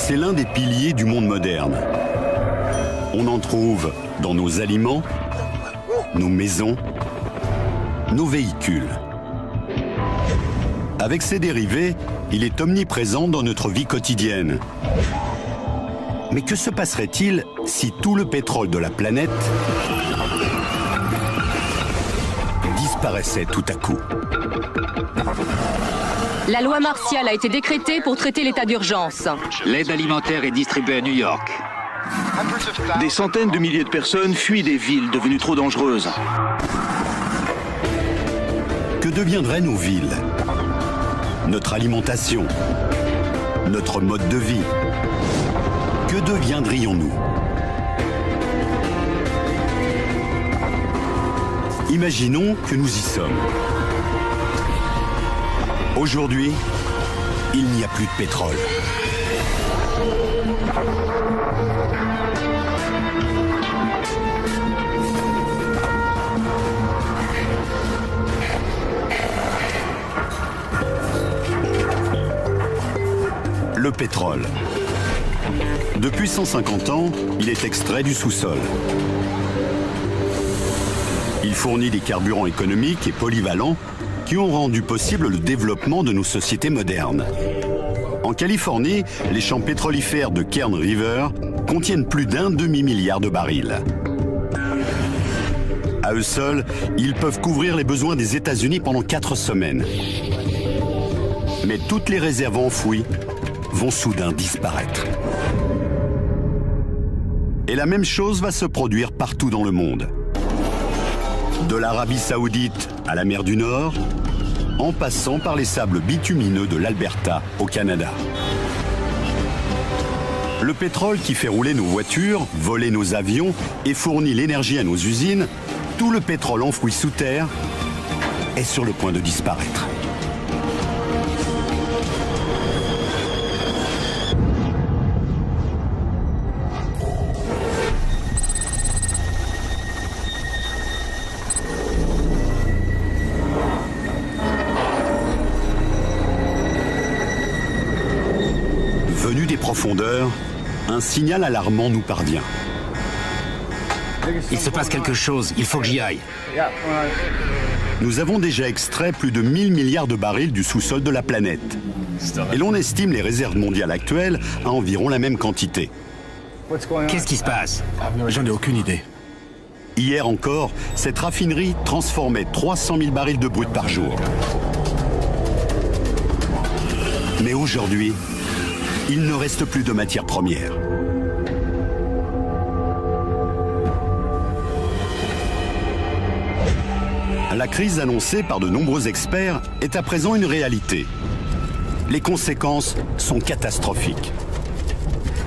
C'est l'un des piliers du monde moderne. On en trouve dans nos aliments, nos maisons, nos véhicules. Avec ses dérivés, il est omniprésent dans notre vie quotidienne. Mais que se passerait-il si tout le pétrole de la planète disparaissait tout à coup? La loi martiale a été décrétée pour traiter l'état d'urgence. L'aide alimentaire est distribuée à New York. Des centaines de milliers de personnes fuient des villes devenues trop dangereuses. Que deviendraient nos villes? Notre alimentation? Notre mode de vie? Que deviendrions-nous? Imaginons que nous y sommes. Aujourd'hui, il n'y a plus de pétrole. Le pétrole. Depuis 150 ans, il est extrait du sous-sol. Il fournit des carburants économiques et polyvalents qui ont rendu possible le développement de nos sociétés modernes. En Californie, les champs pétrolifères de Kern River contiennent plus d'un demi-milliard de barils. À eux seuls, ils peuvent couvrir les besoins des États-Unis pendant 4 semaines. Mais toutes les réserves enfouies vont soudain disparaître. Et la même chose va se produire partout dans le monde. De l'Arabie Saoudite à la mer du Nord, en passant par les sables bitumineux de l'Alberta au Canada. Le pétrole qui fait rouler nos voitures, voler nos avions et fournit l'énergie à nos usines, tout le pétrole enfoui sous terre est sur le point de disparaître. Venu des profondeurs, un signal alarmant nous parvient. Il se passe quelque chose, il faut que j'y aille. Nous avons déjà extrait plus de 1000 milliards de barils du sous-sol de la planète. Et l'on estime les réserves mondiales actuelles à environ la même quantité. Qu'est-ce qui se passe? J'en ai aucune idée. Hier encore, cette raffinerie transformait 300 000 barils de brut par jour. Mais aujourd'hui, il ne reste plus de matières premières. La crise annoncée par de nombreux experts est à présent une réalité. Les conséquences sont catastrophiques.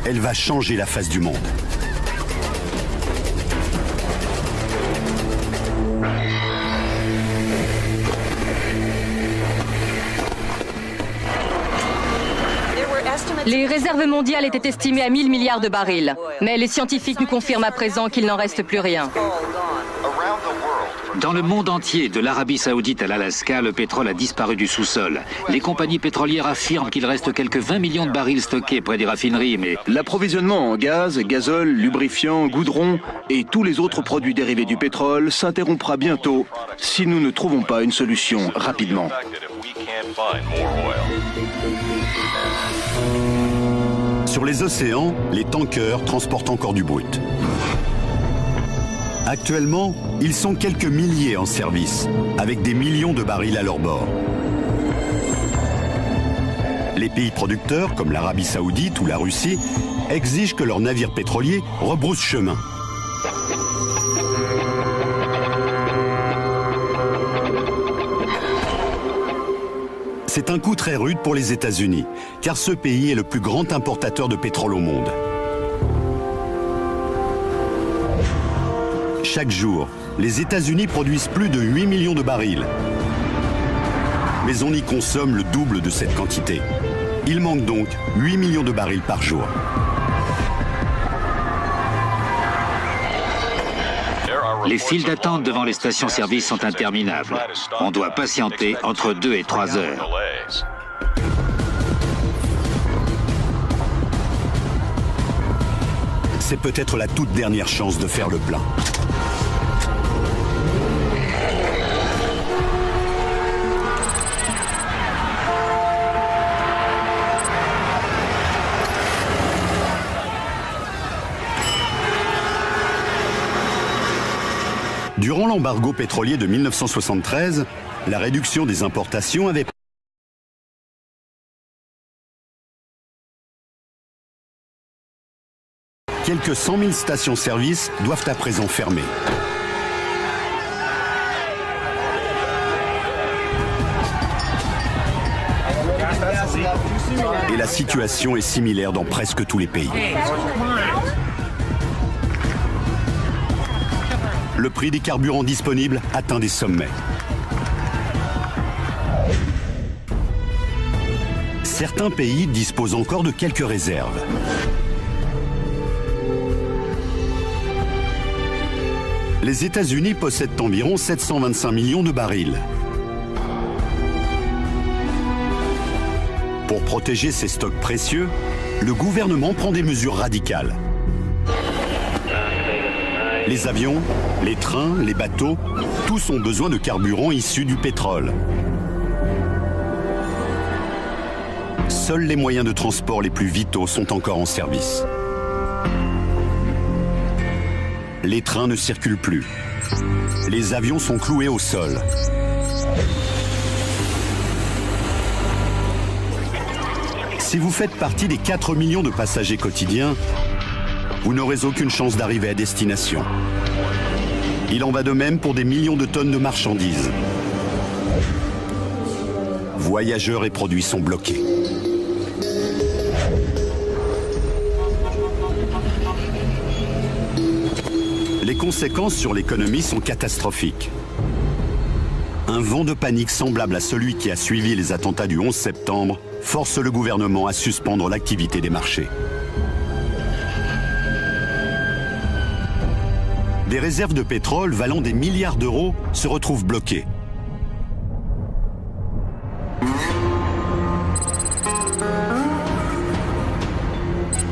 Elle va changer la face du monde. Les réserves mondiales étaient estimées à 1000 milliards de barils. Mais les scientifiques nous confirment à présent qu'il n'en reste plus rien. Dans le monde entier, de l'Arabie Saoudite à l'Alaska, le pétrole a disparu du sous-sol. Les compagnies pétrolières affirment qu'il reste quelques 20 millions de barils stockés près des raffineries, mais L'approvisionnement en gaz, gazole, lubrifiant, goudron et tous les autres produits dérivés du pétrole s'interrompra bientôt si nous ne trouvons pas une solution rapidement. Sur les océans, les tankers transportent encore du brut. Actuellement, ils sont quelques milliers en service, avec des millions de barils à leur bord. Les pays producteurs, comme l'Arabie Saoudite ou la Russie, exigent que leurs navires pétroliers rebroussent chemin. C'est un coup très rude pour les États-Unis, car ce pays est le plus grand importateur de pétrole au monde. Chaque jour, les États-Unis produisent plus de 8 millions de barils. Mais on y consomme le double de cette quantité. Il manque donc 8 millions de barils par jour. les files d'attente devant les stations-service sont interminables. On doit patienter entre 2 et 3 heures. c'est peut-être la toute dernière chance de faire le plein. Durant l'embargo pétrolier de 1973, la réduction des importations avait quelques 100 000 stations-service doivent à présent fermer. Et la situation est similaire dans presque tous les pays. Le prix des carburants disponibles atteint des sommets. Certains pays disposent encore de quelques réserves. Les États-Unis possèdent environ 725 millions de barils. Pour protéger ces stocks précieux, le gouvernement prend des mesures radicales. Les avions, les trains, les bateaux, tous ont besoin de carburant issu du pétrole. Seuls les moyens de transport les plus vitaux sont encore en service. Les trains ne circulent plus. Les avions sont cloués au sol. Si vous faites partie des 4 millions de passagers quotidiens, vous n'aurez aucune chance d'arriver à destination. Il en va de même pour des millions de tonnes de marchandises. Voyageurs et produits sont bloqués. Les conséquences sur l'économie sont catastrophiques. Un vent de panique semblable à celui qui a suivi les attentats du 11 septembre force le gouvernement à suspendre l'activité des marchés. Des réserves de pétrole valant des milliards d'euros se retrouvent bloquées.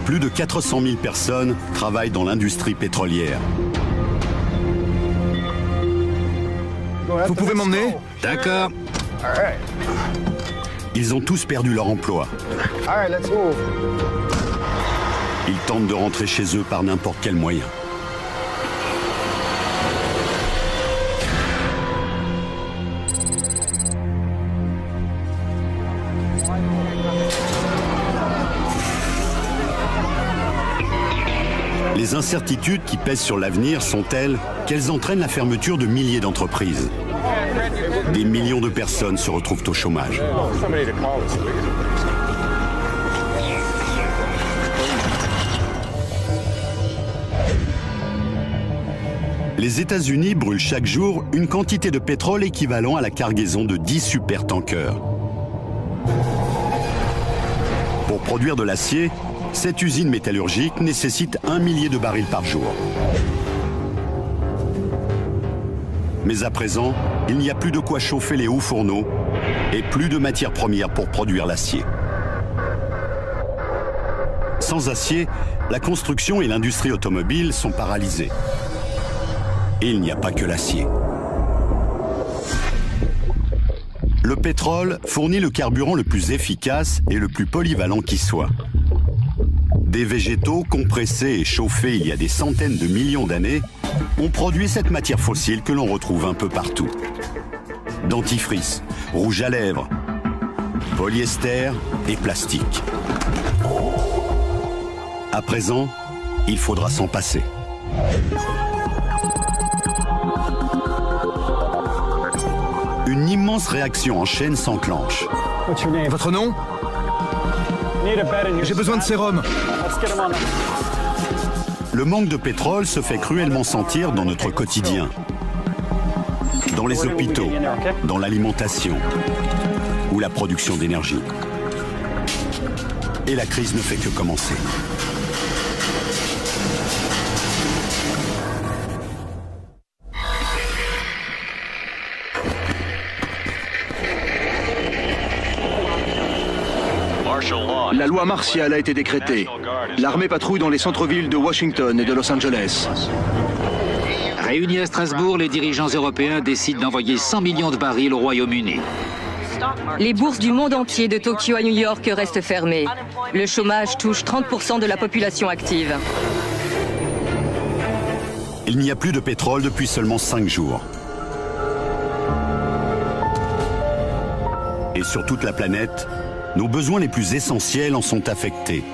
Plus de 400 000 personnes travaillent dans l'industrie pétrolière. Vous pouvez m'emmener? D'accord. Ils ont tous perdu leur emploi. Ils tentent de rentrer chez eux par n'importe quel moyen. Les incertitudes qui pèsent sur l'avenir sont telles qu'elles entraînent la fermeture de milliers d'entreprises. Des millions de personnes se retrouvent au chômage. Les États-Unis brûlent chaque jour une quantité de pétrole équivalent à la cargaison de 10 supertankers. Pour produire de l'acier, cette usine métallurgique nécessite 1 millier de barils par jour. Mais à présent, il n'y a plus de quoi chauffer les hauts fourneaux et plus de matières premières pour produire l'acier. Sans acier, la construction et l'industrie automobile sont paralysées. Et il n'y a pas que l'acier. Le pétrole fournit le carburant le plus efficace et le plus polyvalent qui soit. Des végétaux compressés et chauffés il y a des centaines de millions d'années ont produit cette matière fossile que l'on retrouve un peu partout. Dentifrice, rouge à lèvres, polyester et plastique. À présent, il faudra s'en passer. Une immense réaction en chaîne s'enclenche. Votre nom? J'ai besoin de sérum. Le manque de pétrole se fait cruellement sentir dans notre quotidien. Dans les hôpitaux, dans l'alimentation ou la production d'énergie. Et la crise ne fait que commencer. La loi martiale a été décrétée. L'armée patrouille dans les centres-villes de Washington et de Los Angeles. Réunis à Strasbourg, les dirigeants européens décident d'envoyer 100 millions de barils au Royaume-Uni. Les bourses du monde entier, de Tokyo à New York, restent fermées. Le chômage touche 30% de la population active. Il n'y a plus de pétrole depuis seulement 5 jours. Et sur toute la planète, nos besoins les plus essentiels en sont affectés.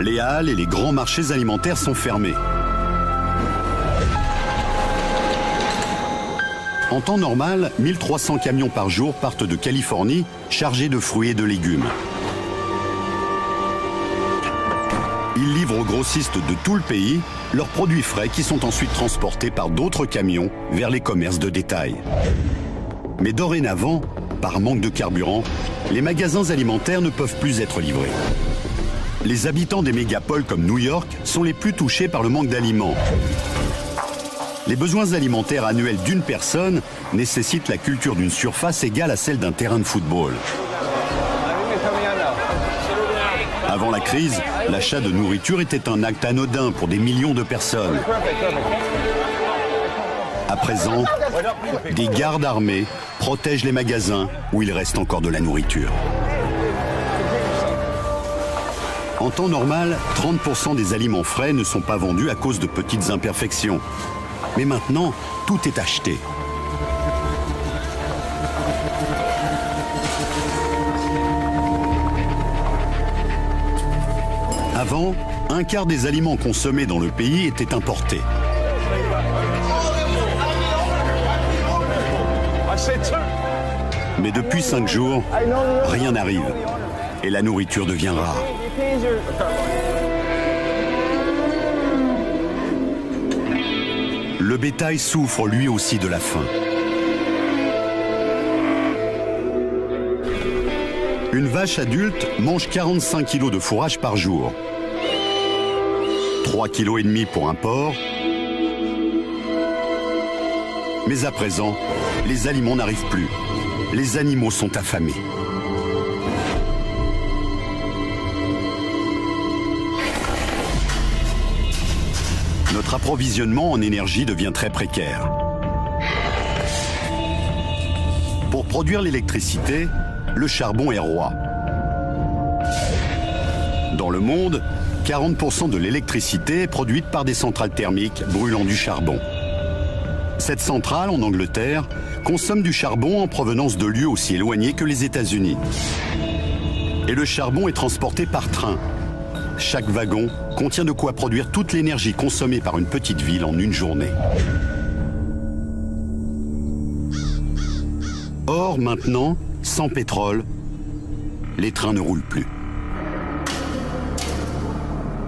Les halles et les grands marchés alimentaires sont fermés. En temps normal, 1300 camions par jour partent de Californie chargés de fruits et de légumes. Ils livrent aux grossistes de tout le pays leurs produits frais qui sont ensuite transportés par d'autres camions vers les commerces de détail. Mais dorénavant, par manque de carburant, les magasins alimentaires ne peuvent plus être livrés. Les habitants des mégapoles comme New York sont les plus touchés par le manque d'aliments. Les besoins alimentaires annuels d'une personne nécessitent la culture d'une surface égale à celle d'un terrain de football. Avant la crise, l'achat de nourriture était un acte anodin pour des millions de personnes. À présent, des gardes armés protègent les magasins où il reste encore de la nourriture. En temps normal, 30% des aliments frais ne sont pas vendus à cause de petites imperfections. Mais maintenant, tout est acheté. Avant, un quart des aliments consommés dans le pays étaient importés. Mais depuis 5 jours, rien n'arrive. Et la nourriture devient rare. Le bétail souffre lui aussi de la faim. Une vache adulte mange 45 kg de fourrage par jour. 3,5 kg pour un porc. Mais à présent, les aliments n'arrivent plus. Les animaux sont affamés. Notre approvisionnement en énergie devient très précaire. Pour produire l'électricité, le charbon est roi. Dans le monde, 40% de l'électricité est produite par des centrales thermiques brûlant du charbon. Cette centrale, en Angleterre, consomme du charbon en provenance de lieux aussi éloignés que les États-Unis. Et le charbon est transporté par train. Chaque wagon contient de quoi produire toute l'énergie consommée par une petite ville en une journée. Or, maintenant, sans pétrole, les trains ne roulent plus.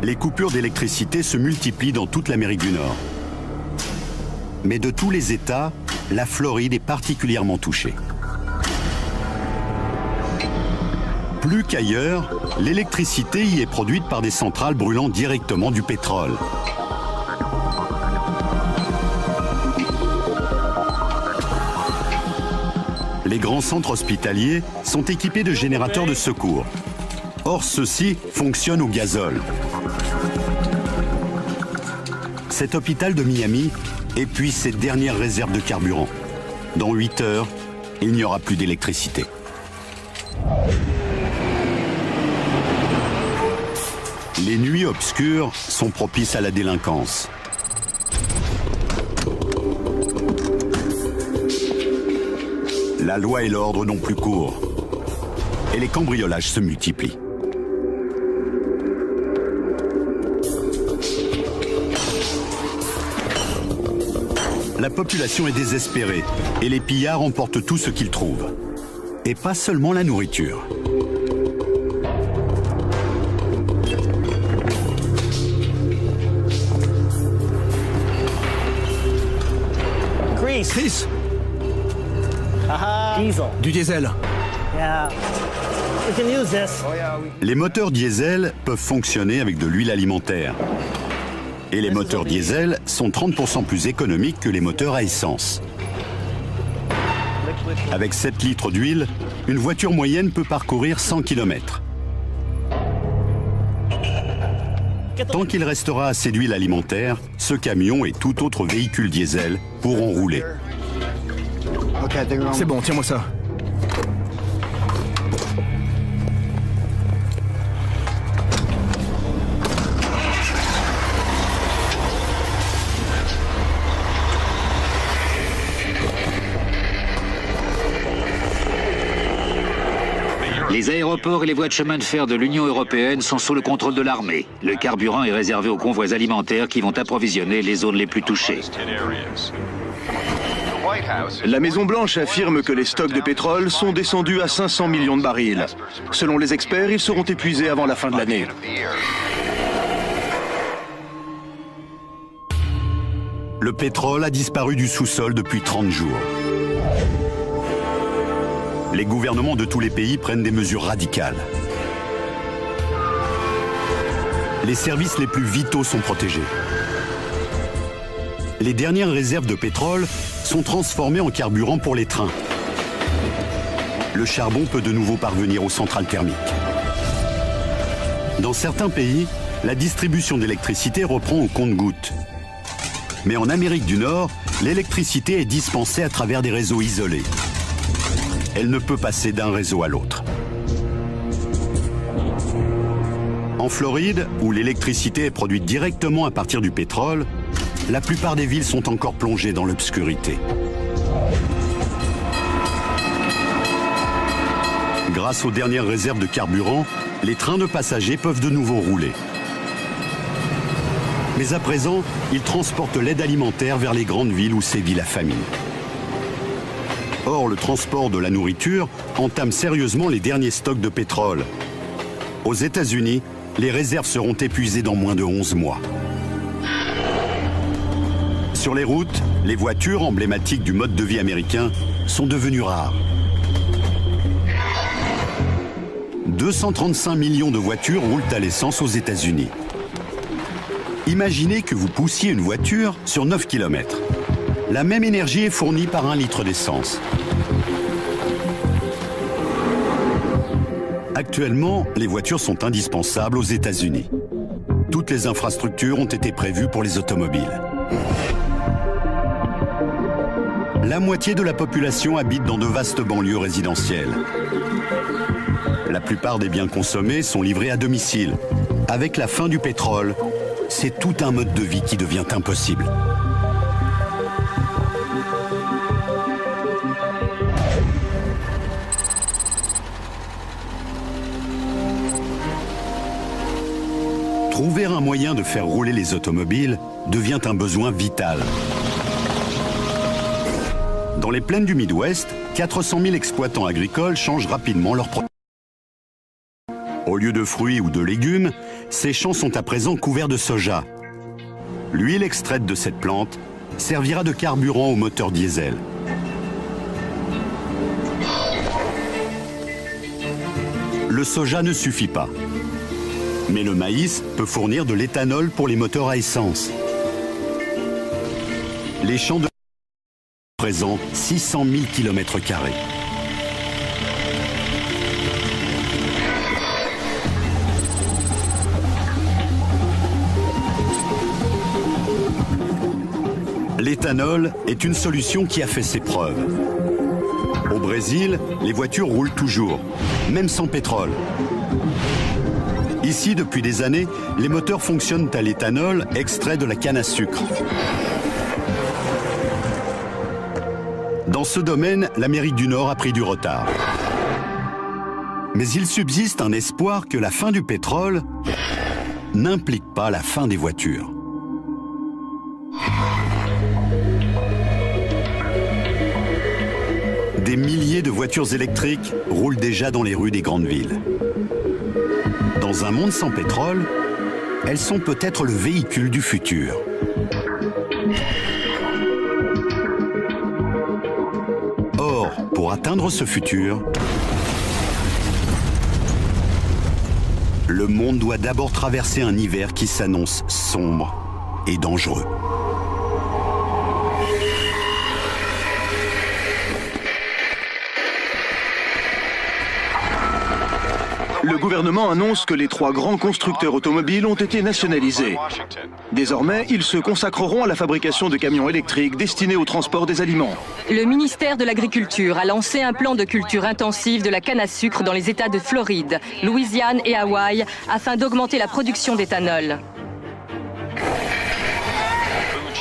Les coupures d'électricité se multiplient dans toute l'Amérique du Nord. Mais de tous les États, la Floride est particulièrement touchée. Plus qu'ailleurs, l'électricité y est produite par des centrales brûlant directement du pétrole. Les grands centres hospitaliers sont équipés de générateurs de secours. Or, ceux-ci fonctionnent au gazole. Cet hôpital de Miami épuise ses dernières réserves de carburant. Dans 8 heures, il n'y aura plus d'électricité. Les nuits obscures sont propices à la délinquance. La loi et l'ordre n'ont plus cours. Et les cambriolages se multiplient. La population est désespérée et les pillards emportent tout ce qu'ils trouvent. Et pas seulement la nourriture. Chris, du diesel. Les moteurs diesel peuvent fonctionner avec de l'huile alimentaire. Et les moteurs diesel sont 30% plus économiques que les moteurs à essence. Avec 7 litres d'huile, une voiture moyenne peut parcourir 100 km. Tant qu'il restera assez d'huile alimentaire, ce camion et tout autre véhicule diesel pourront rouler. C'est bon, tiens-moi ça. Les aéroports et les voies de chemin de fer de l'Union européenne sont sous le contrôle de l'armée. Le carburant est réservé aux convois alimentaires qui vont approvisionner les zones les plus touchées. La Maison-Blanche affirme que les stocks de pétrole sont descendus à 500 millions de barils. Selon les experts, ils seront épuisés avant la fin de l'année. Le pétrole a disparu du sous-sol depuis 30 jours. Les gouvernements de tous les pays prennent des mesures radicales. Les services les plus vitaux sont protégés. Les dernières réserves de pétrole sont transformées en carburant pour les trains. Le charbon peut de nouveau parvenir aux centrales thermiques. Dans certains pays, la distribution d'électricité reprend au compte-gouttes. Mais en Amérique du Nord, l'électricité est dispensée à travers des réseaux isolés. Elle ne peut passer d'un réseau à l'autre. En Floride, où l'électricité est produite directement à partir du pétrole, la plupart des villes sont encore plongées dans l'obscurité. Grâce aux dernières réserves de carburant, les trains de passagers peuvent de nouveau rouler. Mais à présent, ils transportent l'aide alimentaire vers les grandes villes où sévit la famine. Or, le transport de la nourriture entame sérieusement les derniers stocks de pétrole. Aux États-Unis, les réserves seront épuisées dans moins de 11 mois. Sur les routes, les voitures emblématiques du mode de vie américain sont devenues rares. 235 millions de voitures roulent à l'essence aux États-Unis. Imaginez que vous poussiez une voiture sur 9 km. La même énergie est fournie par 1 litre d'essence. Actuellement, les voitures sont indispensables aux États-Unis. Toutes les infrastructures ont été prévues pour les automobiles. La moitié de la population habite dans de vastes banlieues résidentielles. La plupart des biens consommés sont livrés à domicile. Avec la fin du pétrole, c'est tout un mode de vie qui devient impossible. Trouver un moyen de faire rouler les automobiles devient un besoin vital. Dans les plaines du Midwest, 400 000 exploitants agricoles changent rapidement leur production. Au lieu de fruits ou de légumes, ces champs sont à présent couverts de soja. L'huile extraite de cette plante servira de carburant au moteur diesel. Le soja ne suffit pas. Mais le maïs peut fournir de l'éthanol pour les moteurs à essence. Les champs de représentent 600 000 km². L'éthanol est une solution qui a fait ses preuves. Au Brésil, les voitures roulent toujours, même sans pétrole. Ici, depuis des années, les moteurs fonctionnent à l'éthanol extrait de la canne à sucre. Dans ce domaine, l'Amérique du Nord a pris du retard. Mais il subsiste un espoir que la fin du pétrole n'implique pas la fin des voitures. Des milliers de voitures électriques roulent déjà dans les rues des grandes villes. Dans un monde sans pétrole, elles sont peut-être le véhicule du futur. Or, pour atteindre ce futur, le monde doit d'abord traverser un hiver qui s'annonce sombre et dangereux. Le gouvernement annonce que les 3 grands constructeurs automobiles ont été nationalisés. Désormais, ils se consacreront à la fabrication de camions électriques destinés au transport des aliments. Le ministère de l'Agriculture a lancé un plan de culture intensive de la canne à sucre dans les États de Floride, Louisiane et Hawaï afin d'augmenter la production d'éthanol.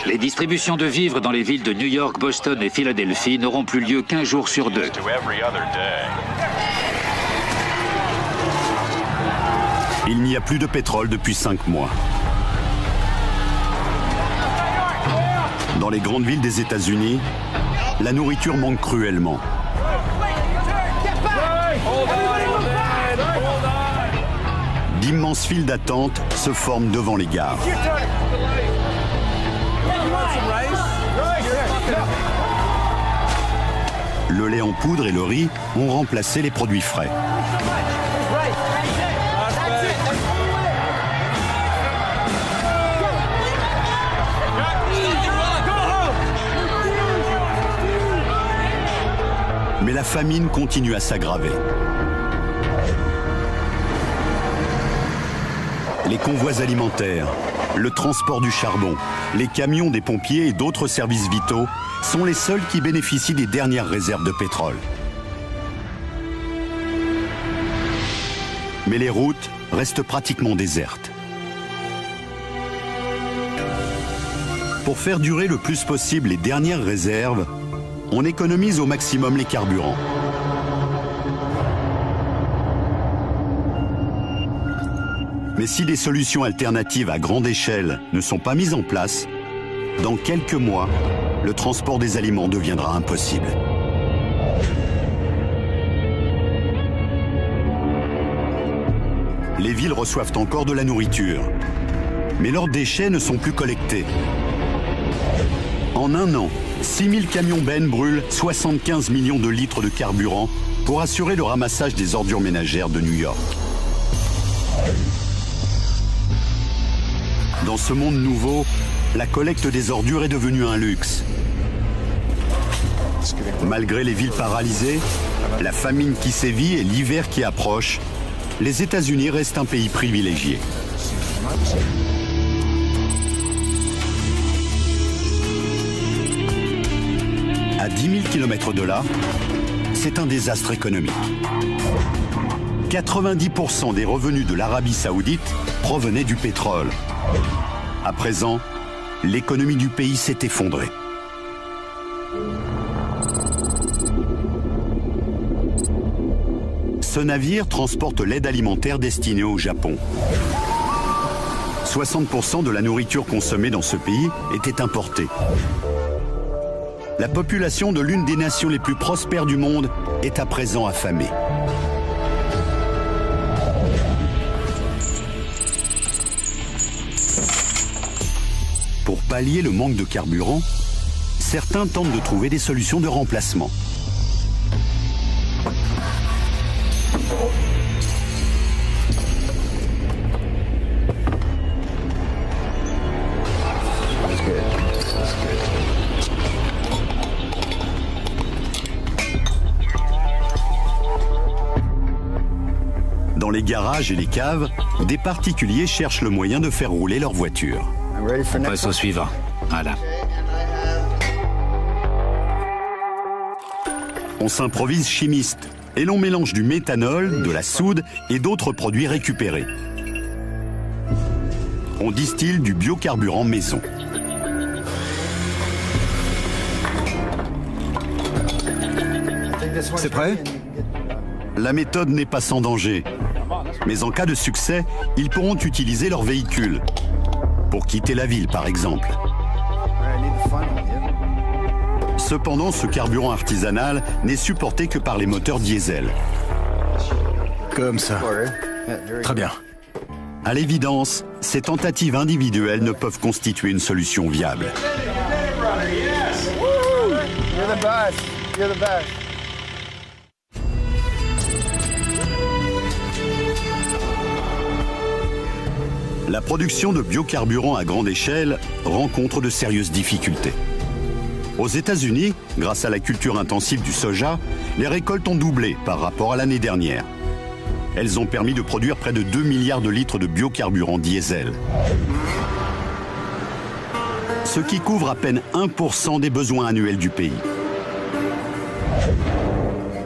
Les distributions de vivres dans les villes de New York, Boston et Philadelphie n'auront plus lieu qu'1 jour sur 2. Il n'y a plus de pétrole depuis 5 mois. Dans les grandes villes des États-Unis, la nourriture manque cruellement. D'immenses files d'attente se forment devant les gares. Le lait en poudre et le riz ont remplacé les produits frais. Mais la famine continue à s'aggraver. Les convois alimentaires, le transport du charbon, les camions des pompiers et d'autres services vitaux sont les seuls qui bénéficient des dernières réserves de pétrole. Mais les routes restent pratiquement désertes. Pour faire durer le plus possible les dernières réserves, on économise au maximum les carburants. Mais si des solutions alternatives à grande échelle ne sont pas mises en place, dans quelques mois, le transport des aliments deviendra impossible. Les villes reçoivent encore de la nourriture, mais leurs déchets ne sont plus collectés. En un an, 6000 camions bennes brûlent 75 millions de litres de carburant pour assurer le ramassage des ordures ménagères de New York. Dans ce monde nouveau, la collecte des ordures est devenue un luxe. Malgré les villes paralysées, la famine qui sévit et l'hiver qui approche, les États-Unis restent un pays privilégié. À 10 000 km de là, c'est un désastre économique. 90% des revenus de l'Arabie Saoudite provenaient du pétrole. À présent, l'économie du pays s'est effondrée. Ce navire transporte l'aide alimentaire destinée au Japon. 60% de la nourriture consommée dans ce pays était importée. La population de l'une des nations les plus prospères du monde est à présent affamée. Pour pallier le manque de carburant, certains tentent de trouver des solutions de remplacement. Dans les garages et les caves, des particuliers cherchent le moyen de faire rouler leur voiture. On passe au suivant. Voilà. On s'improvise chimiste et l'on mélange du méthanol, de la soude et d'autres produits récupérés. On distille du biocarburant maison. C'est prêt? La méthode n'est pas sans danger. Mais en cas de succès, ils pourront utiliser leur véhicule. Pour quitter la ville, par exemple. Cependant, ce carburant artisanal n'est supporté que par les moteurs diesel. Comme ça. Très bien. À l'évidence, ces tentatives individuelles ne peuvent constituer une solution viable. La production de biocarburants à grande échelle rencontre de sérieuses difficultés. Aux États-Unis, grâce à la culture intensive du soja, les récoltes ont doublé par rapport à l'année dernière. Elles ont permis de produire près de 2 milliards de litres de biocarburants diesel, ce qui couvre à peine 1% des besoins annuels du pays.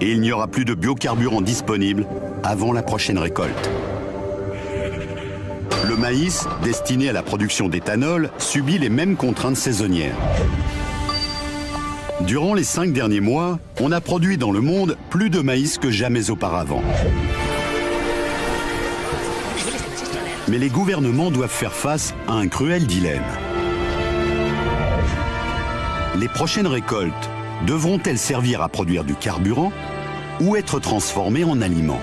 Et il n'y aura plus de biocarburants disponibles avant la prochaine récolte. Le maïs, destiné à la production d'éthanol, subit les mêmes contraintes saisonnières. Durant les 5 derniers mois, on a produit dans le monde plus de maïs que jamais auparavant. Mais les gouvernements doivent faire face à un cruel dilemme. Les prochaines récoltes devront-elles servir à produire du carburant ou être transformées en aliments?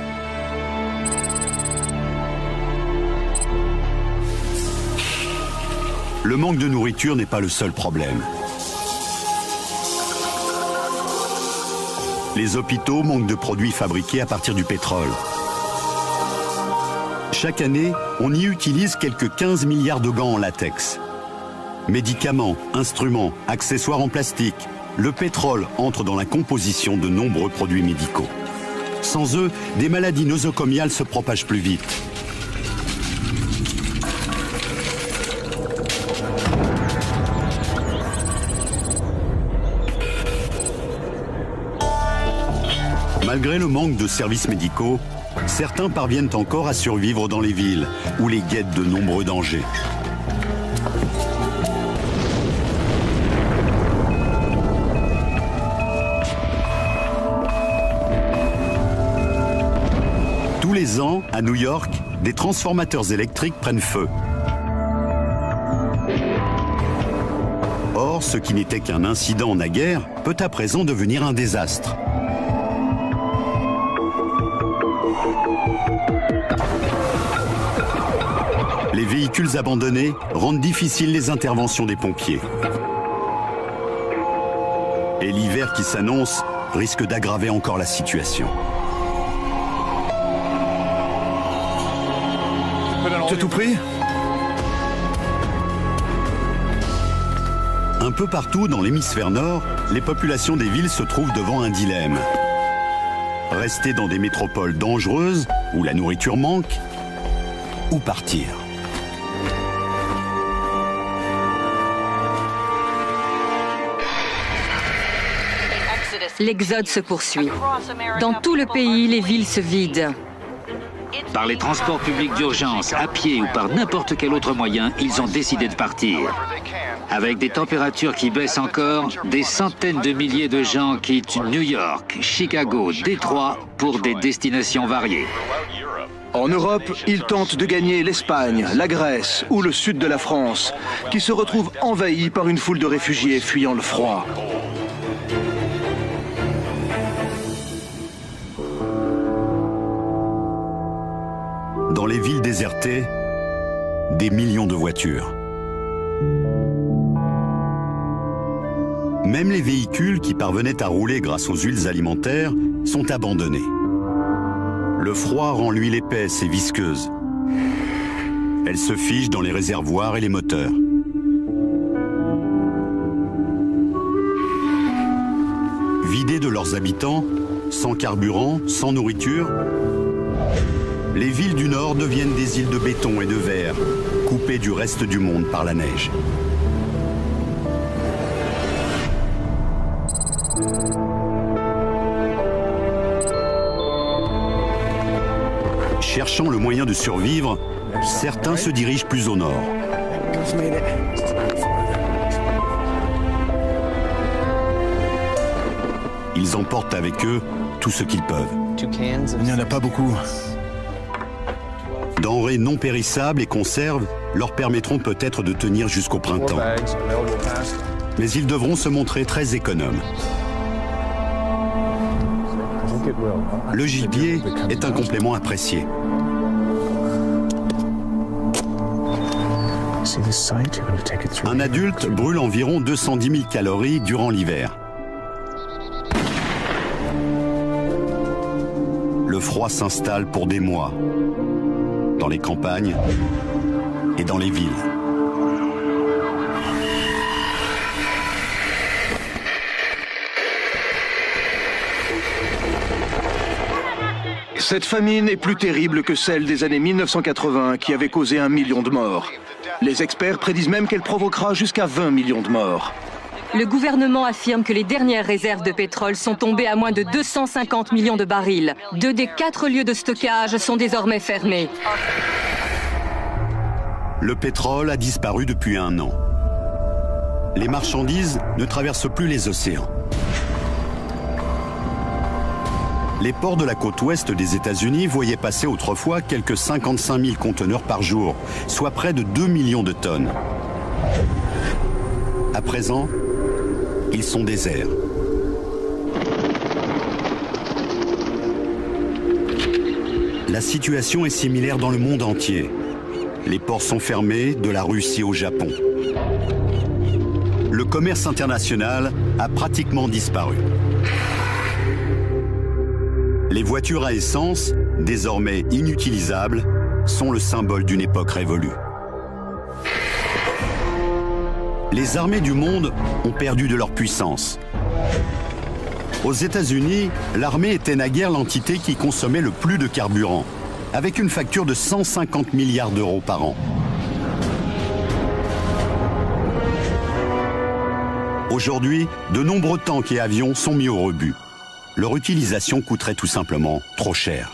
Le manque de nourriture n'est pas le seul problème. Les hôpitaux manquent de produits fabriqués à partir du pétrole. Chaque année, on y utilise quelques 15 milliards de gants en latex. Médicaments, instruments, accessoires en plastique, le pétrole entre dans la composition de nombreux produits médicaux. Sans eux, des maladies nosocomiales se propagent plus vite. Malgré le manque de services médicaux, certains parviennent encore à survivre dans les villes, où les guettent de nombreux dangers. Tous les ans, à New York, des transformateurs électriques prennent feu. Or, ce qui n'était qu'un incident naguère peut à présent devenir un désastre. Les véhicules abandonnés rendent difficiles les interventions des pompiers. Et l'hiver qui s'annonce risque d'aggraver encore la situation. Tu as tout pris? Un peu partout dans l'hémisphère nord, les populations des villes se trouvent devant un dilemme. Rester dans des métropoles dangereuses, où la nourriture manque, ou partir. L'exode se poursuit. Dans tout le pays, les villes se vident. Par les transports publics d'urgence, à pied ou par n'importe quel autre moyen, ils ont décidé de partir. Avec des températures qui baissent encore, des centaines de milliers de gens quittent New York, Chicago, Détroit pour des destinations variées. En Europe, ils tentent de gagner l'Espagne, la Grèce ou le sud de la France, qui se retrouvent envahis par une foule de réfugiés fuyant le froid. Dans les villes désertées, des millions de voitures. Même les véhicules qui parvenaient à rouler grâce aux huiles alimentaires sont abandonnés. Le froid rend l'huile épaisse et visqueuse. Elle se fige dans les réservoirs et les moteurs. Vidés de leurs habitants, sans carburant, sans nourriture, les villes du Nord deviennent des îles de béton et de verre, coupées du reste du monde par la neige. Cherchant le moyen de survivre, certains se dirigent plus au nord. Ils emportent avec eux tout ce qu'ils peuvent. Il n'y en a pas beaucoup. Denrées non périssables et conserves leur permettront peut-être de tenir jusqu'au printemps. Mais ils devront se montrer très économes. Le gibier est un complément apprécié. Un adulte brûle environ 210 000 calories durant l'hiver. Le froid s'installe pour des mois. Dans les campagnes, et dans les villes. Cette famine est plus terrible que celle des années 1980 qui avait causé 1 million de morts. Les experts prédisent même qu'elle provoquera jusqu'à 20 millions de morts. Le gouvernement affirme que les dernières réserves de pétrole sont tombées à moins de 250 millions de barils. 2 des 4 lieux de stockage sont désormais fermés. Le pétrole a disparu depuis 1 an. Les marchandises ne traversent plus les océans. Les ports de la côte ouest des États-Unis voyaient passer autrefois quelques 55 000 conteneurs par jour, soit près de 2 millions de tonnes. À présent, ils sont déserts. La situation est similaire dans le monde entier. Les ports sont fermés, de la Russie au Japon. Le commerce international a pratiquement disparu. Les voitures à essence, désormais inutilisables, sont le symbole d'une époque révolue. Les armées du monde ont perdu de leur puissance. Aux États-Unis, l'armée était naguère l'entité qui consommait le plus de carburant, avec une facture de 150 milliards d'euros par an. Aujourd'hui, de nombreux tanks et avions sont mis au rebut. Leur utilisation coûterait tout simplement trop cher.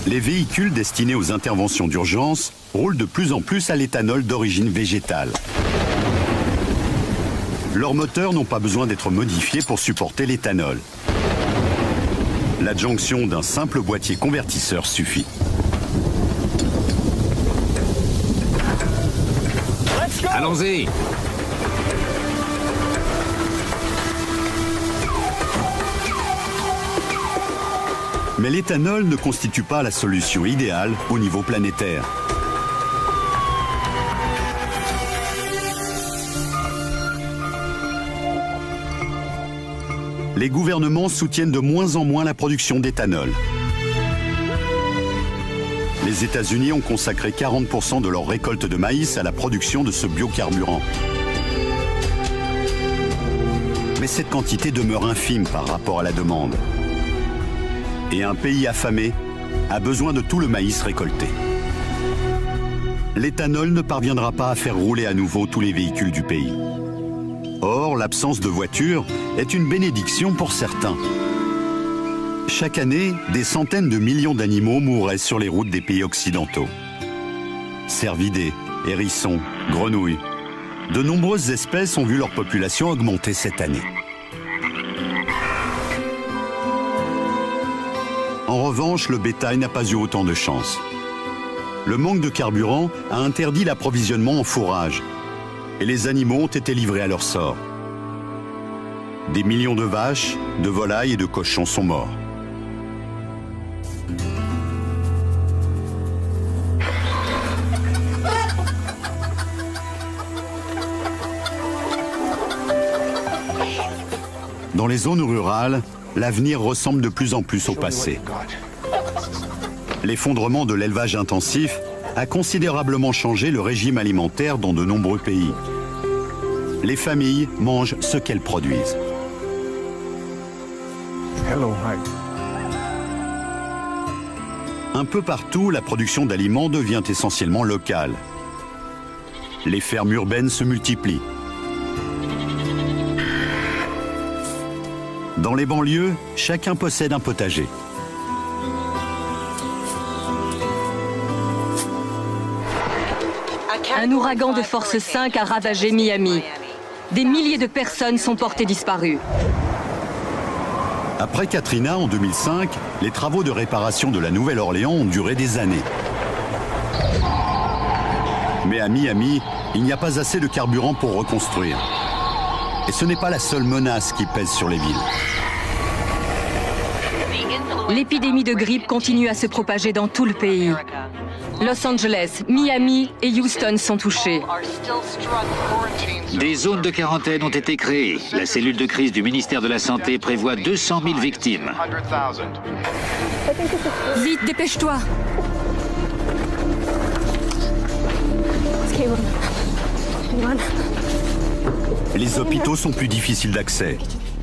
Les véhicules destinés aux interventions d'urgence roulent de plus en plus à l'éthanol d'origine végétale. Leurs moteurs n'ont pas besoin d'être modifiés pour supporter l'éthanol. L'adjonction d'un simple boîtier convertisseur suffit. Allons-y! Mais l'éthanol ne constitue pas la solution idéale au niveau planétaire. Les gouvernements soutiennent de moins en moins la production d'éthanol. Les États-Unis ont consacré 40% de leur récolte de maïs à la production de ce biocarburant. Mais cette quantité demeure infime par rapport à la demande. Et un pays affamé a besoin de tout le maïs récolté. L'éthanol ne parviendra pas à faire rouler à nouveau tous les véhicules du pays. Or, l'absence de voitures est une bénédiction pour certains. Chaque année, des centaines de millions d'animaux mourraient sur les routes des pays occidentaux. Cervidés, hérissons, grenouilles. De nombreuses espèces ont vu leur population augmenter cette année. En revanche, le bétail n'a pas eu autant de chance. Le manque de carburant a interdit l'approvisionnement en fourrage et les animaux ont été livrés à leur sort. Des millions de vaches, de volailles et de cochons sont morts. Dans les zones rurales, l'avenir ressemble de plus en plus au passé. L'effondrement de l'élevage intensif a considérablement changé le régime alimentaire dans de nombreux pays. Les familles mangent ce qu'elles produisent. Un peu partout, la production d'aliments devient essentiellement locale. Les fermes urbaines se multiplient. Dans les banlieues, chacun possède un potager. Un ouragan de force 5 a ravagé Miami. Des milliers de personnes sont portées disparues. Après Katrina en 2005, les travaux de réparation de la Nouvelle-Orléans ont duré des années. Mais à Miami, il n'y a pas assez de carburant pour reconstruire. Et ce n'est pas la seule menace qui pèse sur les villes. L'épidémie de grippe continue à se propager dans tout le pays. Los Angeles, Miami et Houston sont touchés. Des zones de quarantaine ont été créées. La cellule de crise du ministère de la Santé prévoit 200 000 victimes. Vite, dépêche-toi. Les hôpitaux sont plus difficiles d'accès,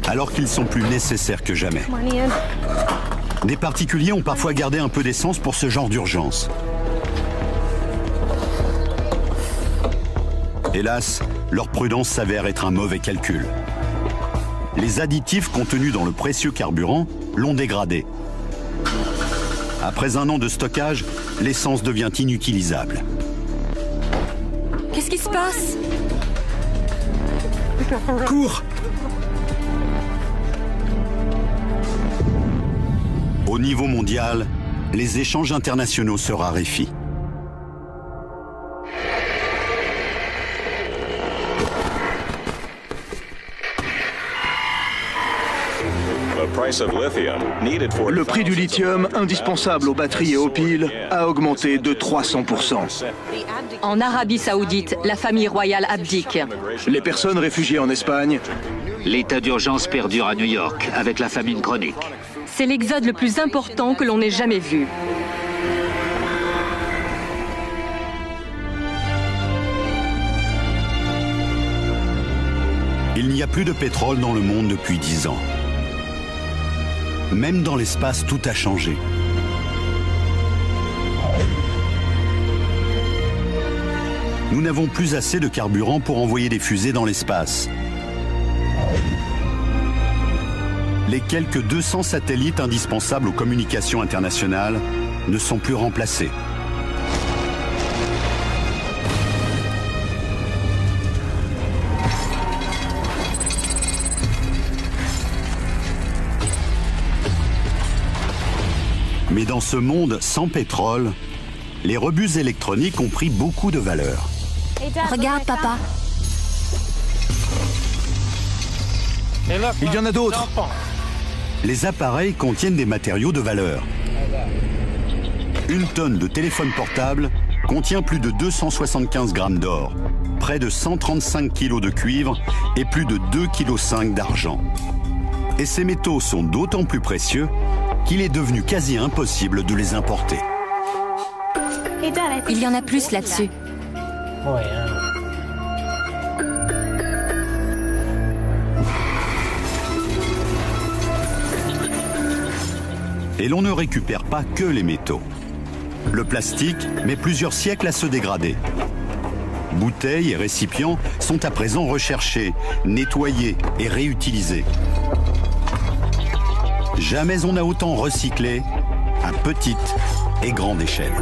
alors qu'ils sont plus nécessaires que jamais. Des particuliers ont parfois gardé un peu d'essence pour ce genre d'urgence. Hélas, leur prudence s'avère être un mauvais calcul. Les additifs contenus dans le précieux carburant l'ont dégradé. Après un an de stockage, l'essence devient inutilisable. Qu'est-ce qui se passe? Cours! Au niveau mondial, les échanges internationaux se raréfient. Le prix du lithium, indispensable aux batteries et aux piles, a augmenté de 300%. En Arabie Saoudite, la famille royale abdique. Les personnes réfugiées en Espagne, L'état d'urgence perdure à New York avec la famine chronique. C'est l'exode le plus important que l'on ait jamais vu. Il n'y a plus de pétrole dans le monde depuis 10 ans. Même dans l'espace, tout a changé. Nous n'avons plus assez de carburant pour envoyer des fusées dans l'espace. Les quelques 200 satellites indispensables aux communications internationales ne sont plus remplacés. Mais dans ce monde sans pétrole, les rebuts électroniques ont pris beaucoup de valeur. Regarde, papa. Il y en a d'autres. Les appareils contiennent des matériaux de valeur. Une tonne de téléphone portable contient plus de 275 grammes d'or, près de 135 kg de cuivre et plus de 2,5 kg d'argent. Et ces métaux sont d'autant plus précieux qu'il est devenu quasi impossible de les importer. Il y en a plus là-dessus. Et l'on ne récupère pas que les métaux. Le plastique met plusieurs siècles à se dégrader. Bouteilles et récipients sont à présent recherchés, nettoyés et réutilisés. Jamais on n'a autant recyclé à petite et grande échelle.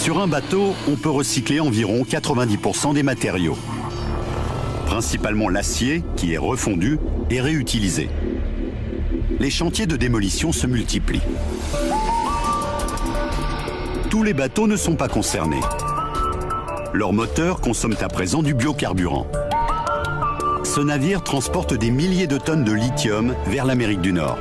Sur un bateau, on peut recycler environ 90% des matériaux. Principalement l'acier, qui est refondu et réutilisé. Les chantiers de démolition se multiplient. Tous les bateaux ne sont pas concernés. Leurs moteurs consomment à présent du biocarburant. Ce navire transporte des milliers de tonnes de lithium vers l'Amérique du Nord.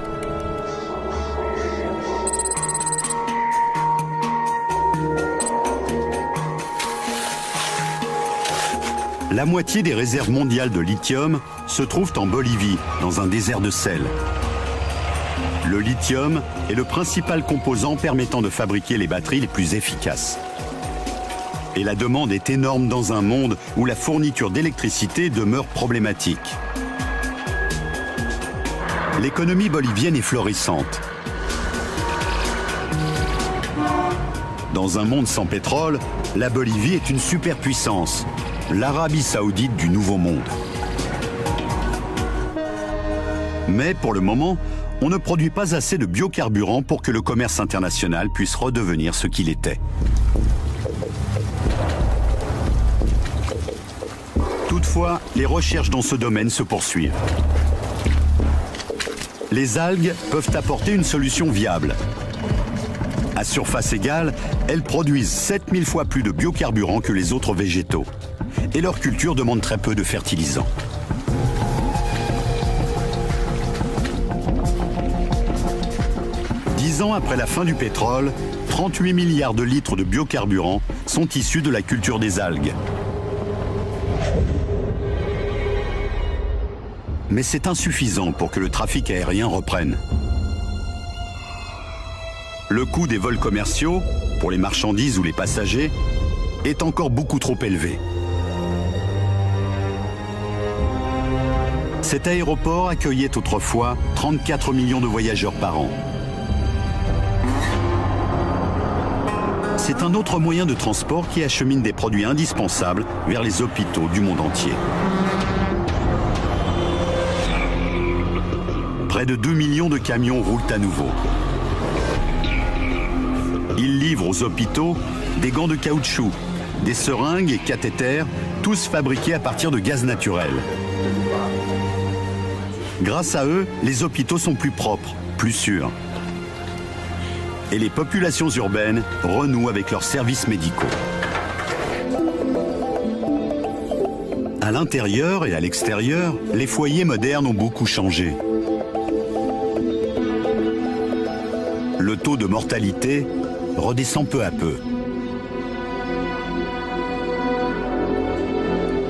La moitié des réserves mondiales de lithium se trouvent en Bolivie, dans un désert de sel. Le lithium est le principal composant permettant de fabriquer les batteries les plus efficaces. Et la demande est énorme dans un monde où la fourniture d'électricité demeure problématique. L'économie bolivienne est florissante. Dans un monde sans pétrole, la Bolivie est une superpuissance, l'Arabie Saoudite du Nouveau Monde. Mais pour le moment, on ne produit pas assez de biocarburant pour que le commerce international puisse redevenir ce qu'il était. Toutefois, les recherches dans ce domaine se poursuivent. Les algues peuvent apporter une solution viable. À surface égale, elles produisent 7000 fois plus de biocarburant que les autres végétaux. Et leur culture demande très peu de fertilisants. ans après la fin du pétrole, 38 milliards de litres de biocarburants sont issus de la culture des algues. Mais c'est insuffisant pour que le trafic aérien reprenne. Le coût des vols commerciaux, pour les marchandises ou les passagers, est encore beaucoup trop élevé. Cet aéroport accueillait autrefois 34 millions de voyageurs par an. C'est un autre moyen de transport qui achemine des produits indispensables vers les hôpitaux du monde entier. Près de 2 millions de camions roulent à nouveau. Ils livrent aux hôpitaux des gants de caoutchouc, des seringues et cathéters, tous fabriqués à partir de gaz naturel. Grâce à eux, les hôpitaux sont plus propres, plus sûrs. Et les populations urbaines renouent avec leurs services médicaux. À l'intérieur et à l'extérieur, les foyers modernes ont beaucoup changé. Le taux de mortalité redescend peu à peu.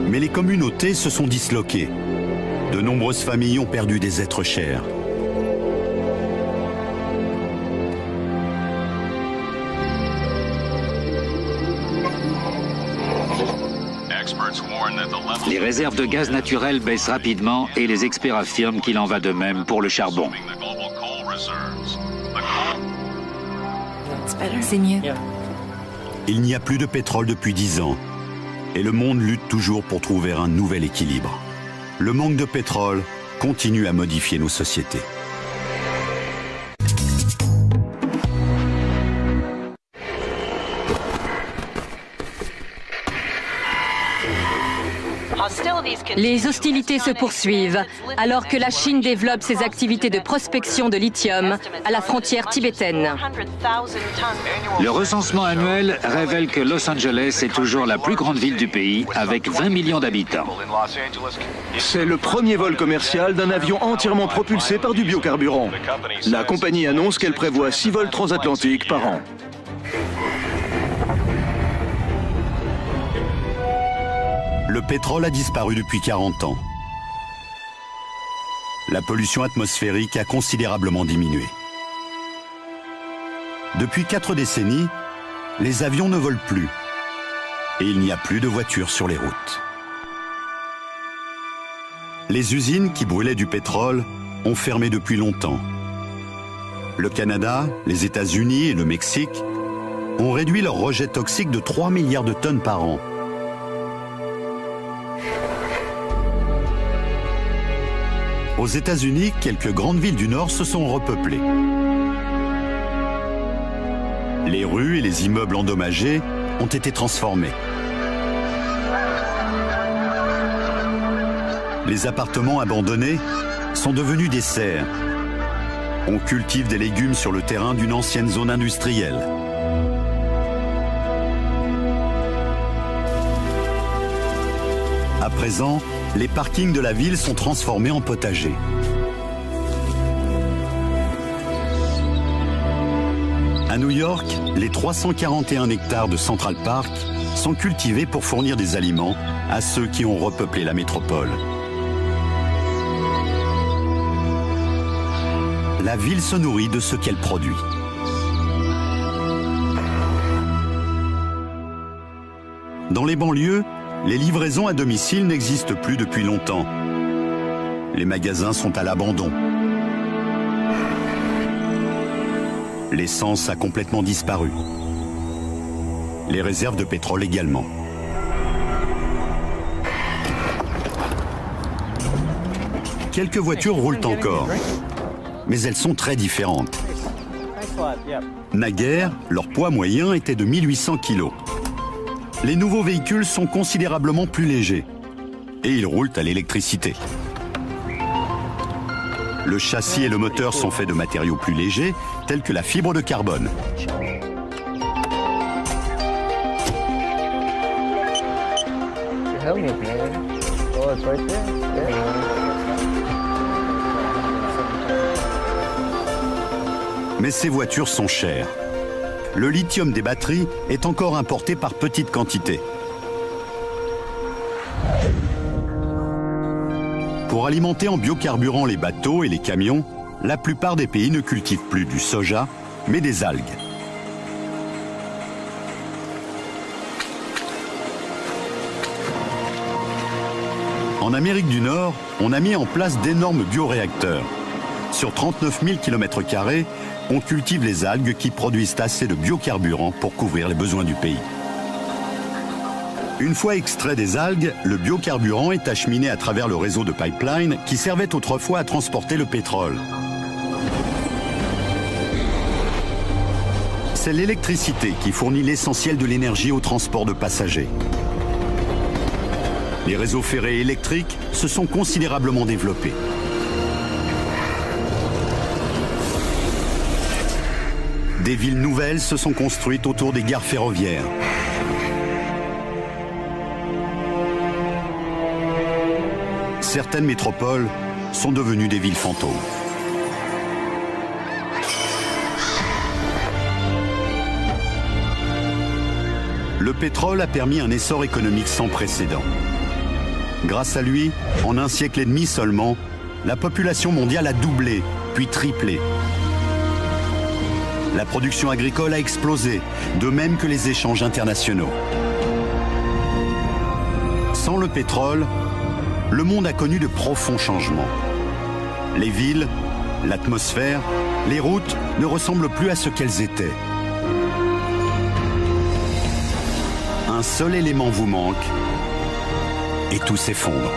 Mais les communautés se sont disloquées. De nombreuses familles ont perdu des êtres chers. Les réserves de gaz naturel baissent rapidement et les experts affirment qu'il en va de même pour le charbon. C'est mieux. Il n'y a plus de pétrole depuis 10 ans. Et le monde lutte toujours pour trouver un nouvel équilibre. Le manque de pétrole continue à modifier nos sociétés. Les hostilités se poursuivent alors que la Chine développe ses activités de prospection de lithium à la frontière tibétaine. Le recensement annuel révèle que Los Angeles est toujours la plus grande ville du pays avec 20 millions d'habitants. C'est le premier vol commercial d'un avion entièrement propulsé par du biocarburant. La compagnie annonce qu'elle prévoit 6 vols transatlantiques par an. Le pétrole a disparu depuis 40 ans. La pollution atmosphérique a considérablement diminué. Depuis 4 décennies, les avions ne volent plus et il n'y a plus de voitures sur les routes. Les usines qui brûlaient du pétrole ont fermé depuis longtemps. Le Canada, les États-Unis et le Mexique ont réduit leurs rejets toxiques de 3 milliards de tonnes par an. Aux États-Unis, quelques grandes villes du Nord se sont repeuplées. Les rues et les immeubles endommagés ont été transformés. Les appartements abandonnés sont devenus des serres. On cultive des légumes sur le terrain d'une ancienne zone industrielle. À présent, les parkings de la ville sont transformés en potagers. À New York, les 341 hectares de Central Park sont cultivés pour fournir des aliments à ceux qui ont repeuplé la métropole. La ville se nourrit de ce qu'elle produit. Dans les banlieues, les livraisons à domicile n'existent plus depuis longtemps. Les magasins sont à l'abandon. L'essence a complètement disparu. Les réserves de pétrole également. Quelques voitures roulent encore, mais elles sont très différentes. Naguère, leur poids moyen était de 1800 kg. Les nouveaux véhicules sont considérablement plus légers et ils roulent à l'électricité. Le châssis et le moteur sont faits de matériaux plus légers, tels que la fibre de carbone. Mais ces voitures sont chères. Le lithium des batteries est encore importé par petites quantités. Pour alimenter en biocarburant les bateaux et les camions, la plupart des pays ne cultivent plus du soja, mais des algues. En Amérique du Nord, on a mis en place d'énormes bioréacteurs. Sur 39 000 km², on cultive les algues qui produisent assez de biocarburant pour couvrir les besoins du pays. Une fois extrait des algues, le biocarburant est acheminé à travers le réseau de pipeline qui servait autrefois à transporter le pétrole. C'est l'électricité qui fournit l'essentiel de l'énergie au transport de passagers. Les réseaux ferrés électriques se sont considérablement développés. Des villes nouvelles se sont construites autour des gares ferroviaires. Certaines métropoles sont devenues des villes fantômes. Le pétrole a permis un essor économique sans précédent. Grâce à lui, en un siècle et demi seulement, la population mondiale a doublé, puis triplé. La production agricole a explosé, de même que les échanges internationaux. Sans le pétrole, le monde a connu de profonds changements. Les villes, l'atmosphère, les routes ne ressemblent plus à ce qu'elles étaient. Un seul élément vous manque et tout s'effondre.